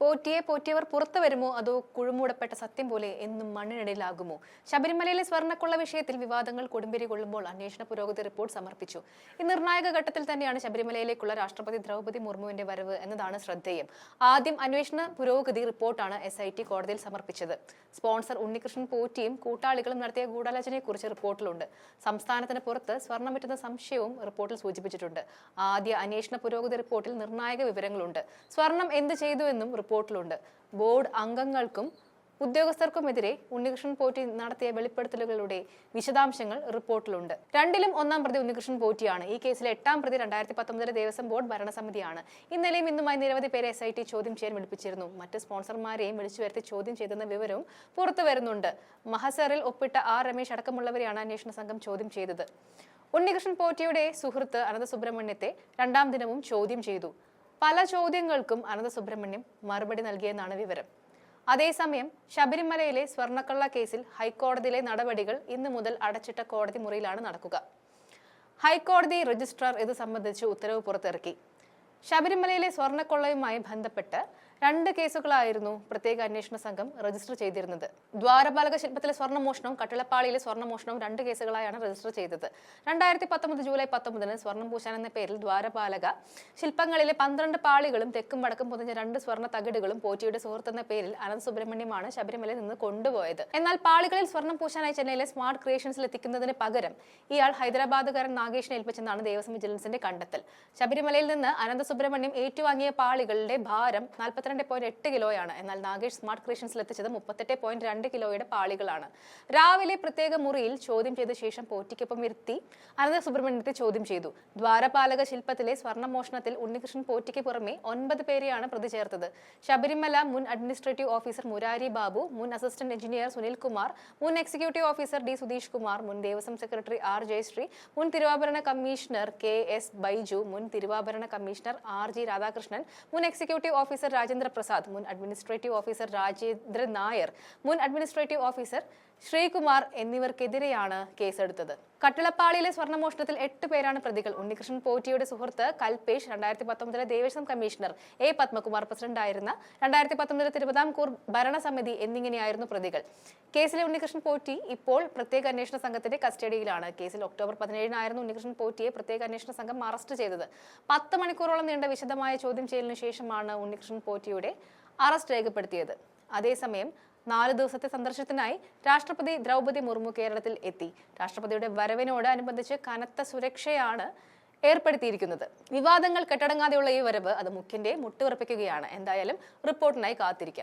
പോറ്റിയെ പോറ്റിയവർ പുറത്തു വരുമോ അതോ കുഴിമൂടപ്പെട്ട സത്യം പോലെ എന്നും മണ്ണിനിടയിലാകുമോ? ശബരിമലയിലെ സ്വർണ്ണക്കൊള്ള വിഷയത്തിൽ വിവാദങ്ങൾ കൊടുമ്പിരി കൊള്ളുമ്പോൾ അന്വേഷണ പുരോഗതി റിപ്പോർട്ട് സമർപ്പിച്ചു. ഈ നിർണായക ഘട്ടത്തിൽ തന്നെയാണ് ശബരിമലയിലേക്കുള്ള രാഷ്ട്രപതി ദ്രൗപദി മുർമുവിന്റെ വരവ് എന്നതാണ് ശ്രദ്ധേയം. ആദ്യം അന്വേഷണ പുരോഗതി റിപ്പോർട്ടാണ് SIT കോടതിയിൽ സമർപ്പിച്ചത്. സ്പോൺസർ ഉണ്ണികൃഷ്ണൻ പോറ്റിയും കൂട്ടാളികളും നടത്തിയ ഗൂഢാലോചനയെക്കുറിച്ച് റിപ്പോർട്ടിലുണ്ട്. സംസ്ഥാനത്തിന് പുറത്ത് സ്വർണം വിറ്റുന്ന സംശയവും റിപ്പോർട്ടിൽ സൂചിപ്പിച്ചിട്ടുണ്ട്. ആദ്യ അന്വേഷണ പുരോഗതി റിപ്പോർട്ടിൽ നിർണായക വിവരങ്ങളുണ്ട്. സ്വർണം എന്ത് ചെയ്തുവെന്നും റിപ്പോർട്ടിലുണ്ട്. ബോർഡ് അംഗങ്ങൾക്കും ഉദ്യോഗസ്ഥർക്കുമെതിരെ ഉണ്ണികൃഷ്ണൻ പോറ്റി നടത്തിയ വെളിപ്പെടുത്തലുകളുടെ വിശദാംശങ്ങൾ റിപ്പോർട്ടിലുണ്ട്. രണ്ടിലും ഒന്നാം പ്രതി ഉണ്ണികൃഷ്ണൻ പോറ്റിയാണ്. ഈ കേസിലെ 8ാം പ്രതി 2019 ദേവസ്വം ബോർഡ് ഭരണസമിതിയാണ്. ഇന്നലെയും ഇന്നുമായി നിരവധി പേരെ SIT ചോദ്യം ചെയ്യാൻ വിളിപ്പിച്ചിരുന്നു. മറ്റ് സ്പോൺസർമാരെയും വിളിച്ചു വരുത്തി ചോദ്യം ചെയ്തെന്ന വിവരവും പുറത്തു വരുന്നുണ്ട്. മഹസറിൽ ഒപ്പിട്ട R രമേശ് അടക്കമുള്ളവരെയാണ് അന്വേഷണ സംഘം ചോദ്യം ചെയ്തത്. ഉണ്ണികൃഷ്ണൻ പോറ്റിയുടെ സുഹൃത്ത് അനന്തസുബ്രഹ്മണ്യത്തെ 2ാം ദിനവും ചോദ്യം ചെയ്തു. പല ചോദ്യങ്ങൾക്കും അനന്തസുബ്രഹ്മണ്യം മറുപടി നൽകിയെന്നാണ് വിവരം. അതേസമയം ശബരിമലയിലെ സ്വർണ്ണക്കള്ള കേസിൽ ഹൈക്കോടതിയിലെ നടപടികൾ ഇന്നു മുതൽ അടച്ചിട്ട കോടതി മുറിയിലാണ് നടക്കുക. ഹൈക്കോടതി രജിസ്ട്രാർ ഇത് സംബന്ധിച്ച് ഉത്തരവ് പുറത്തിറക്കി. ശബരിമലയിലെ സ്വർണ്ണക്കൊള്ളയുമായി ബന്ധപ്പെട്ട് 2 കേസുകളായിരുന്നു പ്രത്യേക അന്വേഷണ സംഘം രജിസ്റ്റർ ചെയ്തിരുന്നത്. ദ്വാരപാലക ശില്പത്തിലെ സ്വർണ്ണമോഷണവും കട്ടിളപ്പാളിയിലെ സ്വർണ്ണമോഷണവും 2 കേസുകളായാണ് രജിസ്റ്റർ ചെയ്തത്. 2019 ജൂലൈ 19 സ്വർണം പൂശാൻ എന്ന പേരിൽ ദ്വാരപാലക ശില്പങ്ങളിലെ 12 പാളികളും തെക്കും വടക്കും പൊതിഞ്ഞ 2 സ്വർണ്ണ തകിടുകളും പോറ്റിയുടെ സുഹൃത്തെന്ന പേരിൽ അനന്തസുബ്രഹ്മണ്യമാണ് ശബരിമലയിൽ നിന്ന് കൊണ്ടുപോയത്. എന്നാൽ പാളികളിൽ സ്വർണം പൂശാനായി ചെന്നൈയിലെ സ്മാർട്ട് ക്രിയേഷൻസിൽ എത്തിക്കുന്നതിന് പകരം ഇയാൾ ഹൈദരാബാദുകാരൻ നാഗേഷിനെ ഏൽപ്പിച്ചെന്നാണ് ദേവസ്വം വിജിലൻസിന്റെ കണ്ടെത്തൽ. ശബരിമലയിൽ നിന്ന് അനന്തസുബ്രഹ്മണ്യം ഏറ്റുവാങ്ങിയ പാളികളുടെ ഭാരം 42.8 കിലോയാണ്. എന്നാൽ നാഗേഷ് സ്മാർട്ട് ക്രിയേഷൻസിൽ എത്തിച്ചത് 38.2 കിലോയുടെ പാളികളാണ്. രാവിലെ പ്രത്യേക മുറിയിൽ ചോദ്യം ചെയ്ത ശേഷം പോറ്റിക്കൊപ്പം ഇരുത്തി അനന്തസുബ്രഹ്മണ്യത്തെ ചോദ്യം ചെയ്തു. ദ്വാരപാലക ശില്പത്തിലെ സ്വർണ്ണമോഷണത്തിൽ ഉണ്ണികൃഷ്ണൻ പോറ്റിക്ക് പുറമെ 9 പേരെയാണ് പ്രതി ചേർത്തത്. ശബരിമല മുൻ അഡ്മിനിസ്ട്രേറ്റീവ് ഓഫീസർ മുരാരി ബാബു, മുൻ അസിസ്റ്റന്റ് എഞ്ചിനീയർ സുനിൽ കുമാർ, മുൻ executive officer D Sudheesh Kumar, മുൻ ദേവസ്വം സെക്രട്ടറി R ജയശ്രീ, മുൻ തിരുവാഭരണ കമ്മീഷണർ KS ബൈജു, മുൻ തിരുവാഭരണ കമ്മീഷണർ RG രാധാകൃഷ്ണൻ, മുൻ എക്സിക്യൂട്ടീവ് ഓഫീസർ രാജേന്ദ്ര പ്രസാദ്, മുൻ അഡ്മിനിസ്ട്രേറ്റീവ് ഓഫീസർ രാജേന്ദ്രൻ നായർ, മുൻ അഡ്മിനിസ്ട്രേറ്റീവ് ഓഫീസർ ശ്രീകുമാർ എന്നിവർക്കെതിരെയാണ് കേസെടുത്തത്. കട്ടിളപ്പാളിയിലെ സ്വർണ്ണമോഷണത്തിൽ 8 പേരാണ് പ്രതികൾ. ഉണ്ണികൃഷ്ണൻ പോറ്റിയുടെ സുഹൃത്ത് കൽപേഷ് 2019 ദേവസ്വം കമ്മീഷണർ A പത്മകുമാർ പ്രസിഡന്റായിരുന്ന 2019 തിരുവിതാംകൂർ ഭരണസമിതി എന്നിങ്ങനെയായിരുന്നു പ്രതികൾ. കേസിലെ ഉണ്ണികൃഷ്ണൻ പോറ്റി ഇപ്പോൾ പ്രത്യേക അന്വേഷണ സംഘത്തിന്റെ കസ്റ്റഡിയിലാണ്. കേസിൽ ഒക്ടോബർ 17 ഉണ്ണികൃഷ്ണൻ പോറ്റിയെ പ്രത്യേക അന്വേഷണ സംഘം അറസ്റ്റ് ചെയ്തത്. 10 മണിക്കൂറോളം നീണ്ട വിശദമായ ചോദ്യം ചെയ്യലിനു ശേഷമാണ് ഉണ്ണികൃഷ്ണൻ പോറ്റിയുടെ അറസ്റ്റ് രേഖപ്പെടുത്തിയത്. അതേസമയം 4 ദിവസത്തെ സന്ദർശനത്തിനായി രാഷ്ട്രപതി ദ്രൗപദി മുർമു കേരളത്തിൽ എത്തി. രാഷ്ട്രപതിയുടെ വരവിനോട് അനുബന്ധിച്ച് കനത്ത സുരക്ഷയാണ് ഏർപ്പെടുത്തിയിരിക്കുന്നത്. വിവാദങ്ങൾ കെട്ടടങ്ങാതെയുള്ള ഈ വരവ് അത് മുഖ്യന്റെ മുട്ടുറപ്പിക്കുകയാണ്. എന്തായാലും റിപ്പോർട്ടിനായി കാത്തിരിക്കാം.